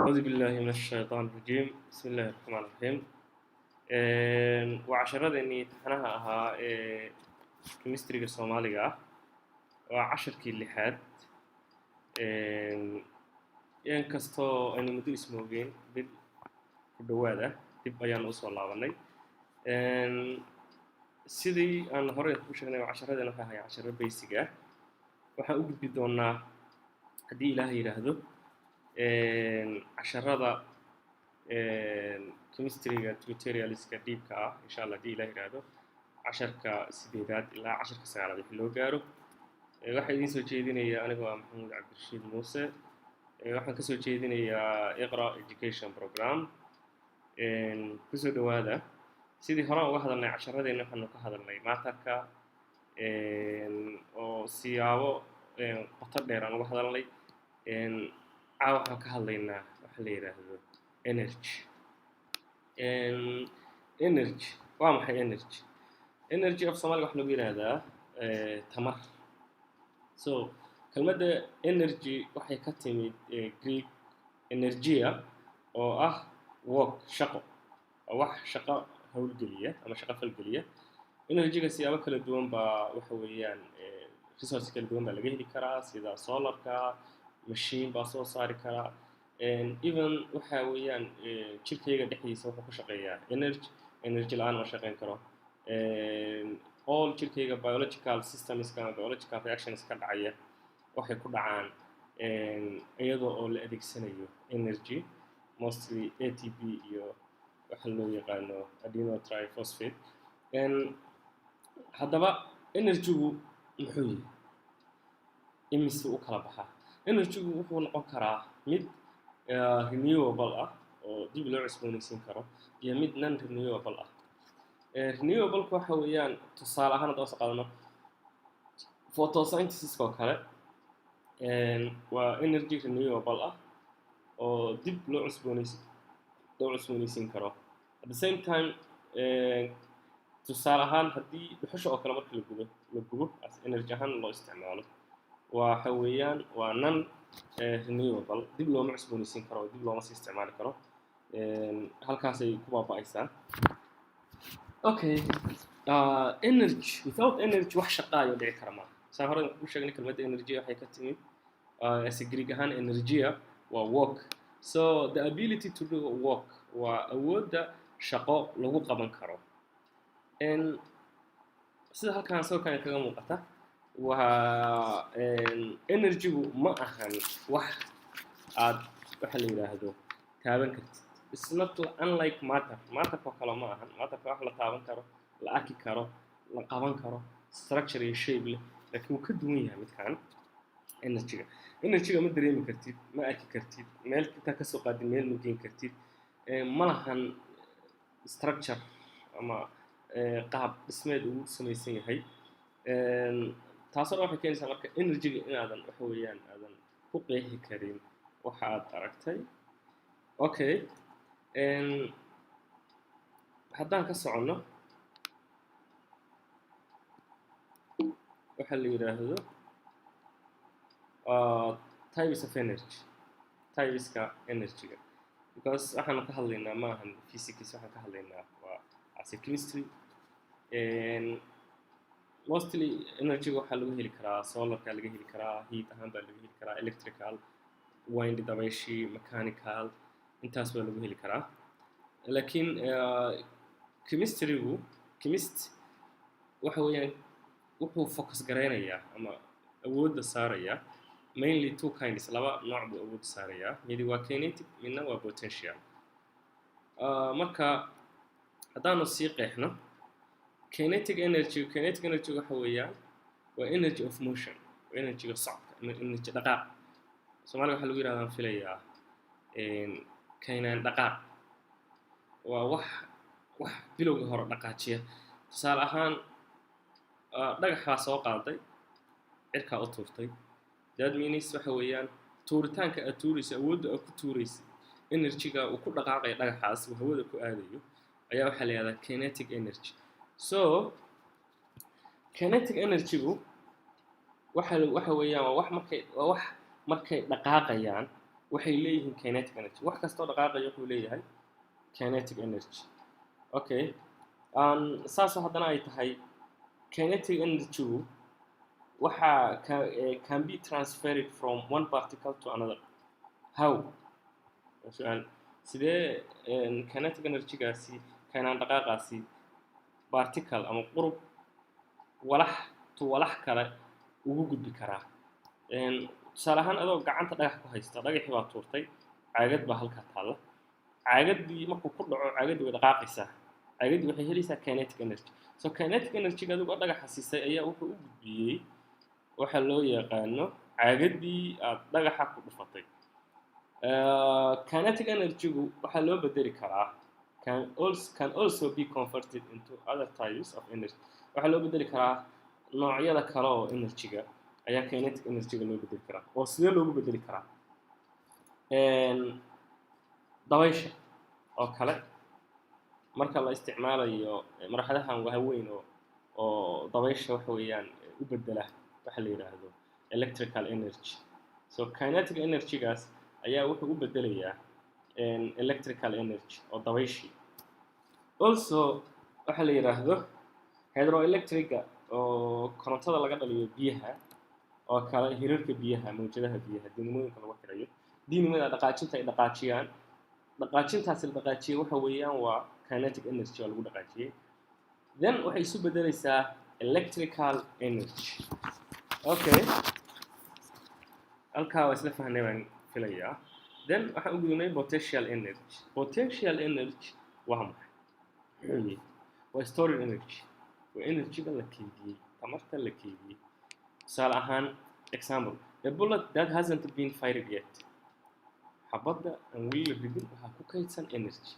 أعوذ بالله من الشيطان الرجيم بسم الله الرحمن الرحيم وعشرادني امتixaanaha ahaa chemistryga Soomaaliga ah waa casharkii lixaad in kastoo aynu muddo ismoogeen bil ku dhawaad ah dib ayaan u soo laabanay sidii aan hore ku sheegnay casharadana waxa ahay casharo basic ah waxaan u gudbi doonaa haddii Ilaahay yiraahdo casharada chemistryga tutorialska deepka ah insha Allah haddii Ilaahay yiraahdo casharka 8aad ilaa casharka 9aad wixii loo gaaro waxaan idin soo jeedinayaa anigoo ah Maxamuud Cabdirashiid Muuse waxaan ka soo jeedinayaa Iqra Education Program kusoo dhawaada sidii hore uga hadalnay casharadeenna waxaanu ka hadalnay maatarka oo siyaabo qoto dheer aan uga hadalnay waxaan ka hadlaynaa waxa la yiraahdo energy waa maxay energy of Soomaaliga waxa lagu yiraahdaa tamar so kelmadda energy waxay ka timid Greek energia oo ah work shaqo wax shaqo hawlgeliya ama shaqo falgeliya energy-ga siyaabo kala duwan baa waxa weeyaan resource kala duwan baa laga heli karaa sida solarka machine baa soo saari karaa even waxa weeyaan jirkayga dhexdiisa wuxuu ku shaqeeyaa energy la'aan ma shaqeyn karo all jirkayga biological systems ama biological reactions ka dhacaya waxay ku dhacaan iyadoo oo la adeegsanayo energy mostly ATP iyo waxa loo yaqaano adenyl triphosphate haddaba energy-gu muxuu yahay imise u kala baxaa energy-gu wuxuu noqon karaa mid renewable ah oo dib loo cusboonaysiin karo iyo mid non renewable ah renewable waxa weeyaan tusaale ahaan hadda soo qaadano photosynthesis oo kale waa energy renewable ah oo dib loo cusboonaysiin karo at the same time tusaale ahaan haddii dhuxusha oo kale marka la gubo as energy ahaan loo isticmaalo waxa weeyaan waa non renewable dib looma cusboonaysiin karo dib looma sii isticmaali karo halkaasay ku baaba'aysaa okay energy without energy wax shaqaayo dhici kara ma saa hore u sheegnay kelmadda energy waxay ka timid as Greek ahaan energia waa work so the ability to do work waa awoodda shaqo lagu qaban karo sida halkaan soo kaga muuqata waa energy-gu ma ahan wax aad waxa la yiraahdo taaban kartid it's not unlike matter oo kale ma ahan matter wax la taaban karo la arki karo la qaban karo structure iyo shape leh laakiin uu ka duwan yahay midkaan energy-ga ma dareemi kartid ma arki kartid meel inta ka soo qaadin meel ma geyn kartid ma lahan structure ama qaab dhismeed uu samaysan yahay taasoo waxay keenaysaa marka energy-ga inaadan waxa weeyaan aadan ku qeexi karin waxa aad aragtay okay haddaan ka soconno waxa la yiraahdo types of typeska energy-ga because waxaan ka hadlaynaa ma ahan physics waxaan ka hadlaynaa waa as chemistry mostly energy-ga waxaa lagu heli karaa solarka laga heli karaa heat ahaan baa laga heli karaa electrical wind dabayshi mechanical intaas baa lagu heli karaa laakiin chemist waxa weeyaan wuxuu focus gareynayaa ama awoodda saarayaa mainly two kinds laba nooc buu awood saarayaa mid waa kinetic midna waa potential marka haddaanu sii qeexno kinetic energy waxa weeyaan waa energy of motion waa energy-ga socodka ama energy dhaqaaq Soomaaliga waxa lagu yiraahdaa filayaa kaynaan dhaqaaq waa wax bilowga hore dhaqaajiya tusaale ahaan dhagaxa soo qaaday cirka u tuurtay that means waxa weeyaan tuuritaanka aad tuurayso awoodda aad ku tuurayso energy-ga uu ku dhaqaaqay dhagaxaas uu hawada ku aadayo ayaa waxa la yiraahdaa kinetic energy so kinetic energy-gu waxa weeyaan waa wax markay dhaqaaqayaan waxay leeyihiin kinetic energy. wax kastoo dhaqaaqaya wuxuu leeyahay kinetic energy. Okay, saasoo haddana ay tahay kinetic energy waxa can be transferred from one particle to another. How? su'aal sidee kinetic energy-gaasi keenaan dhaqaaqaasi particle ama qurub walax to walax kale ugu gudbi karaa. tusaale ahaan adoo gacanta dhagax ku haysta, dhagaxii baa tuurtay, caagad baa halkaa taalla, caagaddii markuu ku dhaco caagaddii way dhaqaaqaysaa, caagaddii waxay helaysaa kinetic energy. So kinetic energy-ga adigu dhagaxa siisay ayaa wuxuu u gudbiyey waxa loo yaqaano caagaddii aad dhagaxa ku dhufatay. Kinetic energy-gu waxaa loo bedeli karaa can also be converted into other types of energy. waxaa loo bedeli karaa noocyada kale oo energy-ga ayaa kinetic energy-ga loo bedeli karaa. oo sidee loogu bedeli karaa? dabaysha oo kale marka la isticmaalayo marxadahan waaweyn oo dabaysha waxa weeyaan u bedela waxa la yiraahdo electrical energy. So kinetic energy-gaas ayaa wuxuu u bedelayaa electrical energy oo dabayshii. Also waxa la yiraahdo hydroelectric-ga oo korontada laga dhaliyo biyaha oo kale, hirarka biyaha, mawjadaha biyaha, dinamooyinka lagu xirayo, dinamada dhaqaajinta ay dhaqaajiyaan. dhaqaajintaas la dhaqaajiyo waxa weeyaan waa kinetic energy oo lagu dhaqaajiyay. Then waxay isu bedelaysaa electrical energy. Okay, halkaa waa isla fahnay baan filayaa. Then waxaan u gudubnay potential energy. Potential energy waa maxay? waa stored energy. waa energy-ga la keydiyey, tamarta la keydiyey. tusaale ahaan, example, a bullet that hasn't been fired yet. xabadda aan weli la ridin waxaa ku kaydsan energy.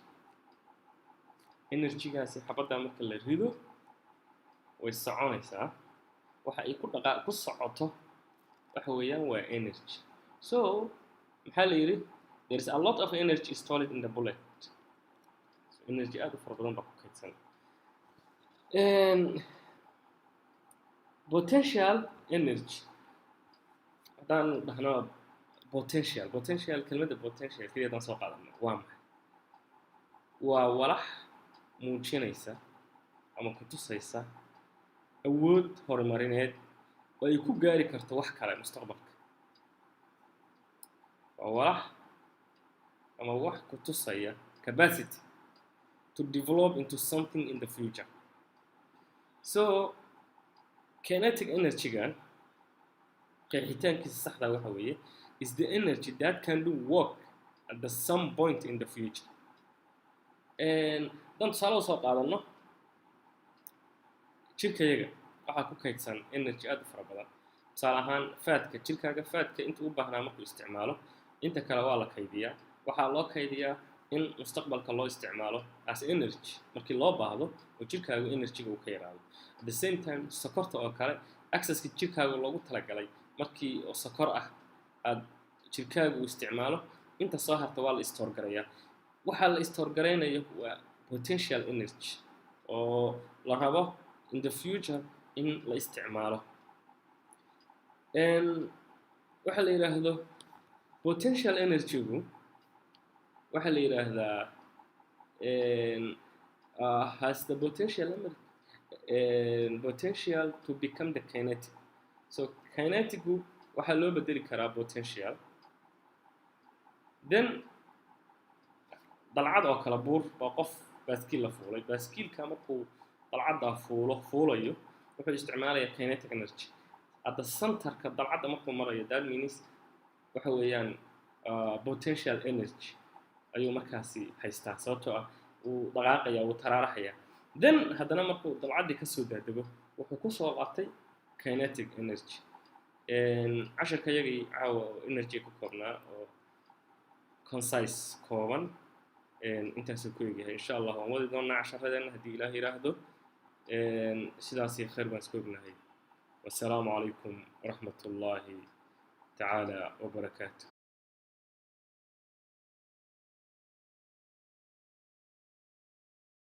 energy-gaasi xabadda marka la rido way soconaysaa. waxa ay ku socoto waxa weeyaan waa energy. So maxaa la yidhi? There is a lot of energy stored in the bullet. So energy aad u fara badan baa ku kaydsan. Potential energy haddaan dhahno potential kelmadda potential sideedan soo qaadano waa maxay? waa walax muujinaysa ama ku tusaysa awood horumarineed oo ay ku gaari karto wax kale mustaqbalka. waa walax ama wax ku tusaya capacity to develop into something in the future. So kinetic energy-gan qeexitaankiisa saxda waxa weeye is the energy that can do work at the some point in the future. dan tusaale u soo qaadano, jirkayaga waxaa ku kaydsan energy aad u fara badan. tusaale ahaan faadka jirkaaga, faadka inta u baahnaa markuu isticmaalo, inta kale waa la kaydiyaa. waxaa loo kaydiyaa in mustaqbalka loo isticmaalo as energy markii loo baahdo oo jirkaagu energy-ga uu ka yaraado. At the same time, sokorta oo kale, access-ka jirkaaga loogu talagalay markii oo sokor ah aad jirkaagu u isticmaalo, inta soo harta waa la store garayaa. waxaa la store garaynayo waa potential energy oo la rabo in the future in la isticmaalo. waxa la yiraahdo potential energy-gu waxa la yiraahdaa has the potential to become the kinetic. So kinetic-gu waxaa loo bedeli karaa potential. Then dalcad oo kala buur baa qof baaskiil la fuulay. baaskiilka markuu dalcadda fuulayo wuxuu isticmaalayaa kinetic energy. at the center-ka dalcadda markuu marayo, that means waxa weeyaan potential energy ayuu markaasi haystaa, sababtoo ah wuu dhaqaaqayaa, wuu taraaraxayaa. Then haddana markuu dalcaddii ka soo daadego wuxuu ku soo qaatay kinetic energy. casharkayagii caawa oo energy ka koobnaa oo concise kooban intaasuu ku egyahay. insha allah waan wadi doonaa casharadeenna haddii ilaah yiraahdo. sidaasii khayr baan isku ognahay. wassalaamu calaykum waraxmat ullaahi tacaala wabarakaatu.